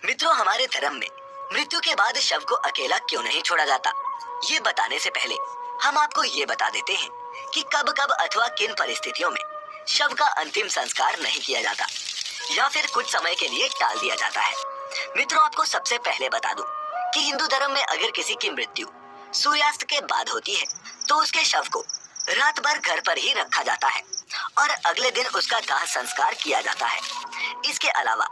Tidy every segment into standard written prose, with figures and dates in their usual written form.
मित्रों, हमारे धर्म में मृत्यु के बाद शव को अकेला क्यों नहीं छोड़ा जाता, ये बताने से पहले हम आपको ये बता देते हैं कि कब कब अथवा किन परिस्थितियों में शव का अंतिम संस्कार नहीं किया जाता या फिर कुछ समय के लिए टाल दिया जाता है। मित्रों, आपको सबसे पहले बता दूं कि हिंदू धर्म में अगर किसी की मृत्यु सूर्यास्त के बाद होती है तो उसके शव को रात भर घर पर ही रखा जाता है और अगले दिन उसका दाह संस्कार किया जाता है। इसके अलावा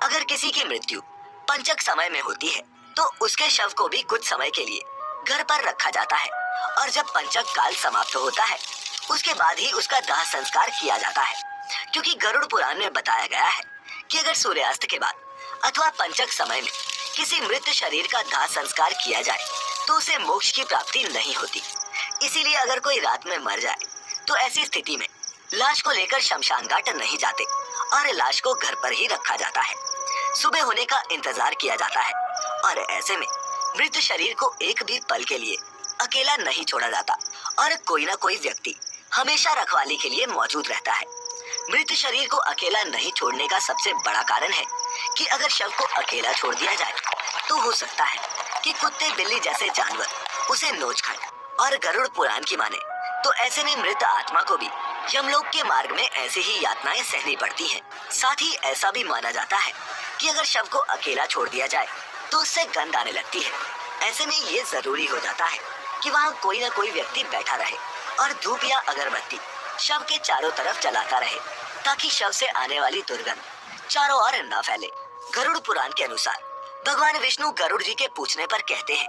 अगर किसी की मृत्यु पंचक समय में होती है तो उसके शव को भी कुछ समय के लिए घर पर रखा जाता है और जब पंचक काल समाप्त होता है उसके बाद ही उसका दाह संस्कार किया जाता है, क्योंकि गरुड़ पुराण में बताया गया है कि अगर सूर्यास्त के बाद अथवा पंचक समय में किसी मृत शरीर का दाह संस्कार किया जाए तो उसे मोक्ष की प्राप्ति नहीं होती। इसीलिए अगर कोई रात में मर जाए तो ऐसी स्थिति में लाश को लेकर शमशान घाट नहीं जाते और लाश को घर पर ही रखा जाता है। सुबह होने का इंतजार किया जाता है और ऐसे में मृत शरीर को एक भी पल के लिए अकेला नहीं छोड़ा जाता और कोई ना कोई व्यक्ति हमेशा रखवाली के लिए मौजूद रहता है। मृत शरीर को अकेला नहीं छोड़ने का सबसे बड़ा कारण है कि अगर शव को अकेला छोड़ दिया जाए तो हो सकता है कि कुत्ते बिल्ली जैसे जानवर उसे नोच खाएं और गरुड़ पुराण की माने तो ऐसे में मृत आत्मा को भी यमलोक के मार्ग में ऐसी ही यातनाएं सहनी पड़ती हैं। साथ ही ऐसा भी माना जाता है कि अगर शव को अकेला छोड़ दिया जाए तो उससे गंध आने लगती है। ऐसे में ये जरूरी हो जाता है कि वहाँ कोई ना कोई व्यक्ति बैठा रहे और धूप या अगरबत्ती शव के चारों तरफ जलाता रहे ताकि शव से आने वाली दुर्गंध चारों ओर न फैले। गरुड़ पुराण के अनुसार भगवान विष्णु गरुड़ जी के पूछने पर कहते हैं,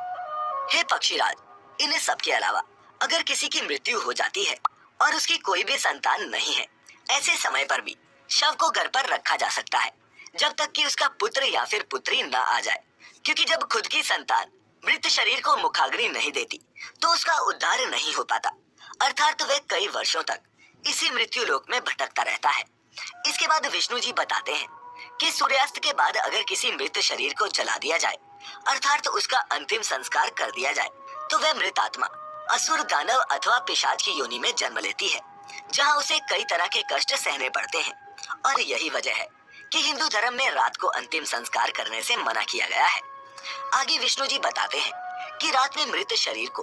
हे पक्षीराज, इन सब के अलावा अगर किसी की मृत्यु हो जाती है और उसकी कोई भी संतान नहीं है, ऐसे समय पर भी शव को घर पर रखा जा सकता है जब तक कि उसका पुत्र या फिर पुत्री न आ जाए, क्योंकि जब खुद की संतान मृत शरीर को मुखाग्नि नहीं देती तो उसका उद्धार नहीं हो पाता, अर्थात वह कई वर्षों तक इसी मृत्यु लोक में भटकता रहता है। इसके बाद विष्णु जी बताते हैं कि सूर्यास्त के बाद अगर किसी मृत शरीर को जला दिया जाए अर्थात उसका अंतिम संस्कार कर दिया जाए तो वह मृत आत्मा असुर, दानव अथवा पिशाच की योनि में जन्म लेती है, जहां उसे कई तरह के कष्ट सहने पड़ते हैं। और यही वजह है कि हिंदू धर्म में रात को अंतिम संस्कार करने से मना किया गया है। आगे विष्णु जी बताते हैं कि रात में मृत शरीर को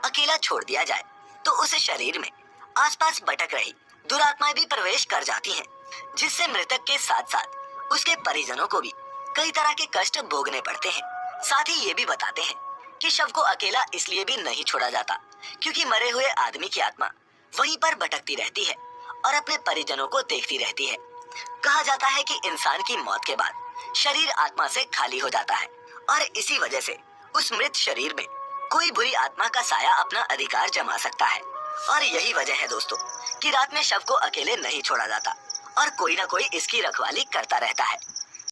अकेला छोड़ दिया जाए तो उस शरीर में आसपास भटक रही दुरात्माएं भी प्रवेश कर जाती हैं, जिससे मृतक के साथ साथ उसके परिजनों को भी कई तरह के कष्ट भोगने पड़ते हैं। साथ ही ये भी बताते हैं कि शव को अकेला इसलिए भी नहीं छोड़ा जाता क्योंकि मरे हुए आदमी की आत्मा वहीं पर भटकती रहती है और अपने परिजनों को देखती रहती है। कहा जाता है कि इंसान की मौत के बाद शरीर आत्मा से खाली हो जाता है और इसी वजह से उस मृत शरीर में कोई बुरी आत्मा का साया अपना अधिकार जमा सकता है। और यही वजह है दोस्तों कि रात में शव को अकेले नहीं छोड़ा जाता और कोई ना कोई इसकी रखवाली करता रहता है।